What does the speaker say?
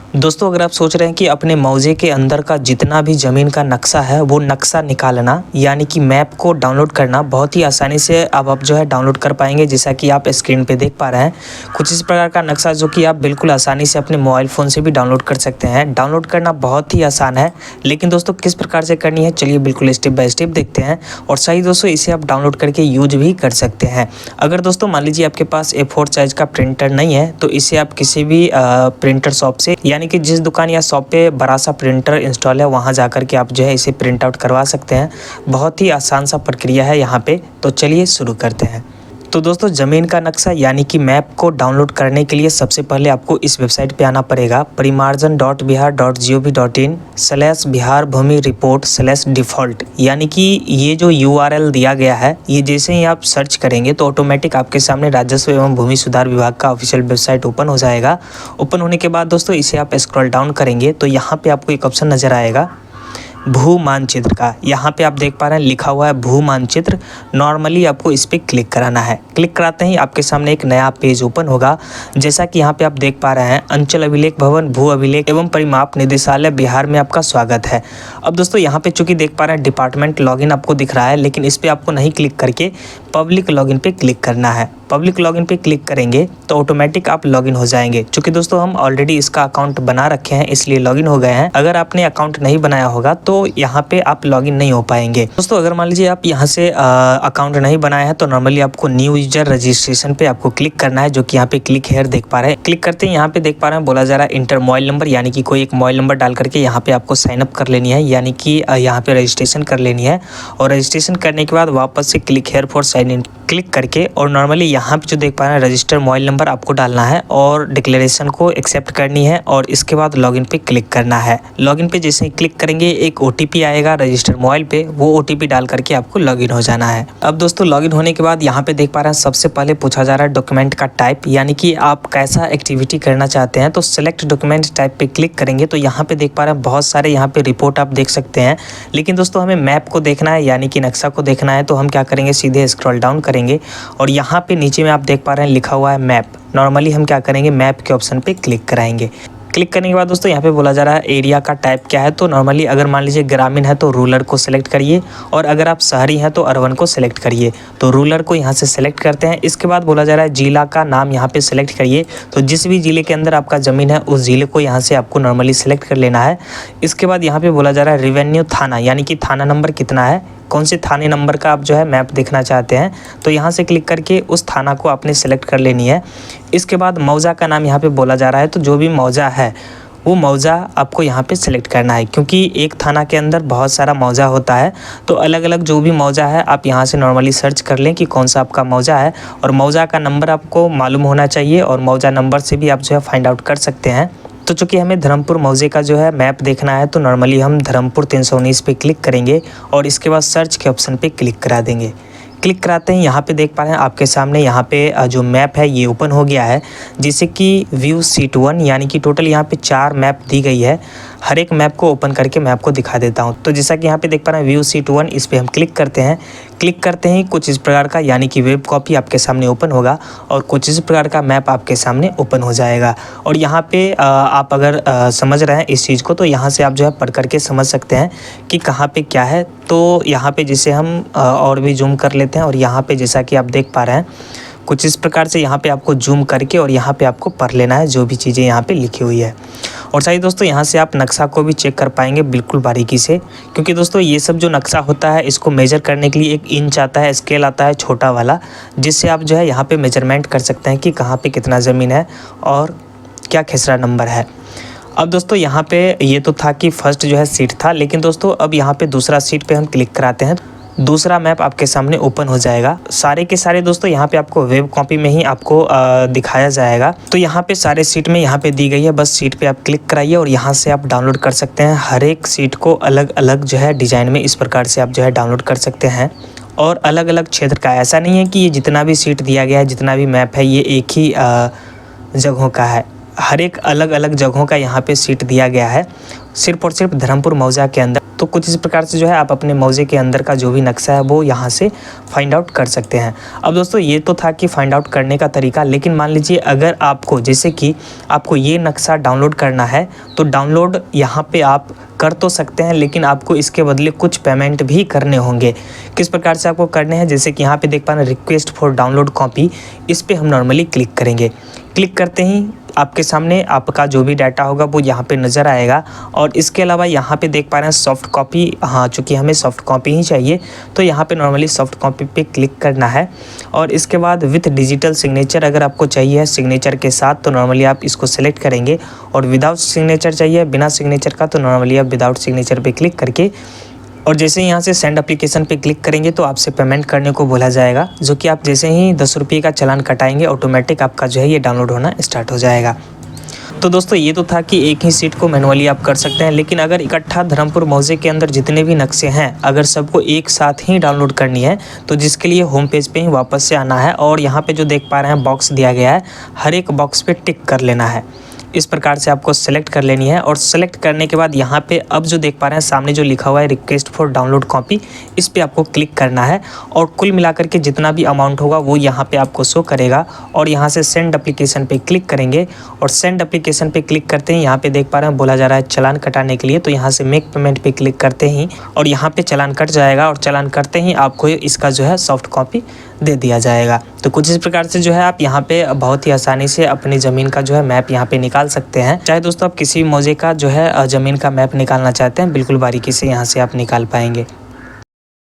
दोस्तों अगर आप सोच रहे हैं कि अपने मौजे के अंदर का जितना भी ज़मीन का नक्शा है वो नक्शा निकालना यानी कि मैप को डाउनलोड करना बहुत ही आसानी से अब आप जो है डाउनलोड कर पाएंगे। जैसा कि आप स्क्रीन पे देख पा रहे हैं कुछ इस प्रकार का नक्शा जो कि आप बिल्कुल आसानी से अपने मोबाइल फ़ोन से भी डाउनलोड कर सकते हैं। डाउनलोड करना बहुत ही आसान है, लेकिन दोस्तों किस प्रकार से करनी है चलिए बिल्कुल स्टेप बाय स्टेप देखते हैं। और सही दोस्तों इसे आप डाउनलोड करके यूज भी कर सकते हैं। अगर दोस्तों मान लीजिए आपके पास A4 साइज़ का प्रिंटर नहीं है तो इसे आप किसी भी प्रिंटर शॉप से यानी कि जिस दुकान या शॉप पे बड़ा सा प्रिंटर इंस्टॉल है वहाँ जा कर के आप जो है इसे प्रिंट आउट करवा सकते हैं। बहुत ही आसान सा प्रक्रिया है यहाँ पे, तो चलिए शुरू करते हैं। तो दोस्तों ज़मीन का नक्शा यानी कि मैप को डाउनलोड करने के लिए सबसे पहले आपको इस वेबसाइट पे आना पड़ेगा परिमार्जन.bihar.gov.in/बिहार भूमि रिपोर्ट/डिफ़ॉल्ट। यानी कि ये जो URL दिया गया है ये जैसे ही आप सर्च करेंगे तो ऑटोमेटिक आपके सामने राजस्व एवं भूमि सुधार विभाग का ऑफिशियल वेबसाइट ओपन हो जाएगा। ओपन होने के बाद दोस्तों इसे आप स्क्रॉल डाउन करेंगे तो यहाँ पे आपको एक ऑप्शन नज़र आएगा भू मानचित्र का। यहाँ पे आप देख पा रहे हैं लिखा हुआ है भू मानचित्र। नॉर्मली आपको इस पर क्लिक कराना है। क्लिक कराते ही आपके सामने एक नया पेज ओपन होगा। जैसा कि यहाँ पे आप देख पा रहे हैं अंचल अभिलेख भवन भू अभिलेख एवं परिमाप निदेशालय बिहार में आपका स्वागत है। अब दोस्तों यहाँ पे चूंकि देख पा रहे हैं डिपार्टमेंट लॉगिन आपको दिख रहा है, लेकिन इस पर आपको नहीं क्लिक करके पब्लिक लॉगिन पे क्लिक करना है। पब्लिक लॉगिन पे क्लिक करेंगे तो ऑटोमेटिक आप लॉगिन हो जाएंगे। क्योंकि दोस्तों हम ऑलरेडी इसका अकाउंट बना रखे हैं इसलिए लॉगिन हो गए हैं। अगर आपने अकाउंट नहीं बनाया होगा तो यहाँ पे आप लॉगिन नहीं हो पाएंगे। दोस्तों अगर मान लीजिए आप यहाँ से अकाउंट नहीं बनाया है तो नॉर्मली आपको न्यू यूजर रजिस्ट्रेशन पे आपको क्लिक करना है, जो कि यहाँ पे क्लिक हेयर देख पा रहे हैं। क्लिक करते हैं यहाँ पे देख पा रहे हैं बोला जा रहा है इंटर मोबाइल नंबर, यानी कि कोई एक मोबाइल नंबर डाल करके यहाँ पे आपको साइन अप कर लेनी है, यानी कि यहाँ पे रजिस्ट्रेशन कर लेनी है। और रजिस्ट्रेशन करने के बाद वापस से click here for sign in click करके और नॉर्मली यहाँ पे जो देख पा रहे हैं रजिस्टर मोबाइल नंबर आपको डालना है और डिक्लेरेशन को एक्सेप्ट करनी है और इसके बाद लॉगिन पे क्लिक करना है। लॉगिन पे जैसे ही क्लिक करेंगे एक OTP आएगा रजिस्टर मोबाइल पे, वो OTP डाल करके आपको लॉगिन हो जाना है। अब दोस्तों लॉगिन होने के बाद यहाँ पे देख पा रहे हैं सबसे पहले पूछा जा रहा है डॉक्यूमेंट का टाइप, यानी कि आप कैसा एक्टिविटी करना चाहते हैं। तो सिलेक्ट डॉक्यूमेंट टाइप पे क्लिक करेंगे तो यहाँ पे देख पा रहे हैं बहुत सारे यहाँ पे रिपोर्ट आप देख सकते हैं। लेकिन दोस्तों हमें मैप को देखना है यानी कि नक्शा को देखना है, तो हम क्या करेंगे सीधे स्क्रॉल डाउन करेंगे और यहाँ पे नीचे में आप देख पा रहे हैं लिखा हुआ है मैप। नॉर्मली हम क्या करेंगे मैप के ऑप्शन पे क्लिक कराएंगे। क्लिक करने के बाद दोस्तों यहाँ पे बोला जा रहा है एरिया का टाइप क्या है। तो नॉर्मली अगर मान लीजिए ग्रामीण है तो रूरल को सिलेक्ट करिए और अगर आप शहरी हैं तो अर्बन को सिलेक्ट करिए। तो रूरल को यहाँ से सिलेक्ट करते हैं। इसके बाद बोला जा रहा है जिला का नाम यहाँ पे सिलेक्ट करिए। तो जिस भी ज़िले के अंदर आपका ज़मीन है उस ज़िले को यहाँ से आपको नॉर्मली सिलेक्ट कर लेना है। इसके बाद यहाँ पे बोला जा रहा है रेवेन्यू थाना, यानी कि थाना नंबर कितना है, कौन से थाने नंबर का आप जो है मैप देखना चाहते हैं। तो यहाँ से क्लिक करके उस थाना को आपने सेलेक्ट कर लेनी है। इसके बाद मौजा का नाम यहाँ पे बोला जा रहा है, तो जो भी मौजा है वो मौजा आपको यहाँ पे सिलेक्ट करना है। क्योंकि एक थाना के अंदर बहुत सारा मौजा होता है, तो अलग अलग जो भी मौजा है आप यहाँ से नॉर्मली सर्च कर लें कि कौन सा आपका मौजा है। और मौजा का नंबर आपको मालूम होना चाहिए और मौजा नंबर से भी आप जो है फाइंड आउट कर सकते हैं। तो चूँकि हमें धर्मपुर मौजे का जो है मैप देखना है तो नॉर्मली हम धर्मपुर 319 पे क्लिक करेंगे और इसके बाद सर्च के ऑप्शन पे क्लिक करा देंगे। क्लिक कराते हैं यहाँ पे देख पा रहे हैं आपके सामने यहाँ पे जो मैप है ये ओपन हो गया है, जिससे कि व्यू शीट 1 यानी कि टोटल यहाँ पे 4 मैप दी गई है। हर एक मैप को ओपन करके मैं आपको दिखा देता हूँ। तो जैसा कि यहाँ पे देख पा रहे हैं व्यू शीट 1, इस पर हम क्लिक करते हैं। क्लिक करते ही कुछ इस प्रकार का यानी कि वेब कॉपी आपके सामने ओपन होगा और कुछ इस प्रकार का मैप आपके सामने ओपन हो जाएगा। और यहाँ पे आप अगर समझ रहे हैं इस चीज़ को तो यहाँ से आप जो है पढ़ करके समझ सकते हैं कि कहाँ पे क्या है। तो यहाँ पे जिसे हम और भी जूम कर लेते हैं और यहाँ पे जैसा कि आप देख पा रहे हैं कुछ इस प्रकार से यहाँ पे आपको जूम करके और यहाँ पे आपको पढ़ लेना है जो भी चीज़ें यहाँ पे लिखी हुई है। और सही दोस्तों यहाँ से आप नक्शा को भी चेक कर पाएंगे बिल्कुल बारीकी से, क्योंकि दोस्तों ये सब जो नक्शा होता है इसको मेजर करने के लिए एक इंच आता है, स्केल आता है छोटा वाला, जिससे आप जो है यहाँ पे मेजरमेंट कर सकते हैं कि कहाँ पे कितना ज़मीन है और क्या खेसरा नंबर है। अब दोस्तों यहाँ पे ये तो था कि फर्स्ट जो है सीट था, लेकिन दोस्तों अब यहाँ पे दूसरा सीट पे हम क्लिक कराते हैं। दूसरा मैप आपके सामने ओपन हो जाएगा। सारे के सारे दोस्तों यहाँ पे आपको वेब कॉपी में ही आपको दिखाया जाएगा। तो यहाँ पे सारे सीट में यहाँ पे दी गई है, बस सीट पे आप क्लिक कराइए और यहाँ से आप डाउनलोड कर सकते हैं। हर एक सीट को अलग अलग जो है डिज़ाइन में इस प्रकार से आप जो है डाउनलोड कर सकते हैं। और अलग अलग क्षेत्र का, ऐसा नहीं है कि ये जितना भी सीट दिया गया है जितना भी मैप है ये एक ही जगहों का है। हर एक अलग अलग जगहों का यहाँ पे सीट दिया गया है। सिर्फ और सिर्फ धर्मपुर मौजा के अंदर तो कुछ इस प्रकार से जो है आप अपने मौजे के अंदर का जो भी नक्शा है वो यहाँ से फाइंड आउट कर सकते हैं। अब दोस्तों ये तो था कि फाइंड आउट करने का तरीका, लेकिन मान लीजिए अगर आपको जैसे कि आपको ये नक्शा डाउनलोड करना है तो डाउनलोड यहाँ पे आप कर तो सकते हैं, लेकिन आपको इसके बदले कुछ पेमेंट भी करने होंगे। किस प्रकार से आपको करने हैं, जैसे कि यहाँ पे देख पा रहे हैं रिक्वेस्ट फॉर डाउनलोड कॉपी, इस पे हम नॉर्मली क्लिक करेंगे। क्लिक करते ही आपके सामने आपका जो भी डाटा होगा वो यहाँ पे नज़र आएगा। और इसके अलावा यहाँ पे देख पा रहे हैं सॉफ्ट कॉपी, हाँ चूँकि हमें सॉफ्ट कॉपी ही चाहिए तो यहाँ पे नॉर्मली सॉफ्ट कॉपी पे क्लिक करना है। और इसके बाद विथ डिजिटल सिग्नेचर अगर आपको चाहिए सिग्नेचर के साथ तो नॉर्मली आप इसको सेलेक्ट करेंगे, और विदाउट सिग्नेचर चाहिए बिना सिग्नेचर का तो नॉर्मली आप विदाउट सिग्नेचर पे क्लिक करके और जैसे यहाँ से सेंड एप्लीकेशन पे क्लिक करेंगे तो आपसे पेमेंट करने को बोला जाएगा, जो कि आप जैसे ही 10 रुपये का चालान कटाएंगे ऑटोमेटिक आपका जो है ये डाउनलोड होना स्टार्ट हो जाएगा। तो दोस्तों ये तो था कि एक ही सीट को मैनुअली आप कर सकते हैं, लेकिन अगर इकट्ठा धर्मपुर मौजे के अंदर जितने भी नक्शे हैं अगर सबको एक साथ ही डाउनलोड करनी है तो जिसके लिए होम पेज पे ही वापस से आना है, और यहाँ पे जो देख पा रहे हैं बॉक्स दिया गया है हर एक बॉक्स पे टिक कर लेना है। इस प्रकार से आपको सेलेक्ट कर लेनी है, और सेलेक्ट करने के बाद यहाँ पे अब जो देख पा रहे हैं सामने जो लिखा हुआ है रिक्वेस्ट फॉर डाउनलोड कॉपी, इस पे आपको क्लिक करना है और कुल मिलाकर के जितना भी अमाउंट होगा वो यहाँ पे आपको शो करेगा। और यहाँ से सेंड एप्लीकेशन पे क्लिक करेंगे, और सेंड एप्लीकेशन पे क्लिक करते ही यहाँ पे देख पा रहे हैं बोला जा रहा है चालान कटाने के लिए, तो यहाँ से मेक पेमेंट पे क्लिक करते ही और यहाँ पे चालान कट जाएगा, और चालान करते ही आपको इसका जो है सॉफ्ट कॉपी दे दिया जाएगा। तो कुछ इस प्रकार से जो है आप यहाँ पे बहुत ही आसानी से अपनी ज़मीन का जो है मैप यहाँ पे निकाल सकते हैं। चाहे दोस्तों आप किसी भी मौजे का जो है ज़मीन का मैप निकालना चाहते हैं बिल्कुल बारीकी से यहाँ से आप निकाल पाएंगे।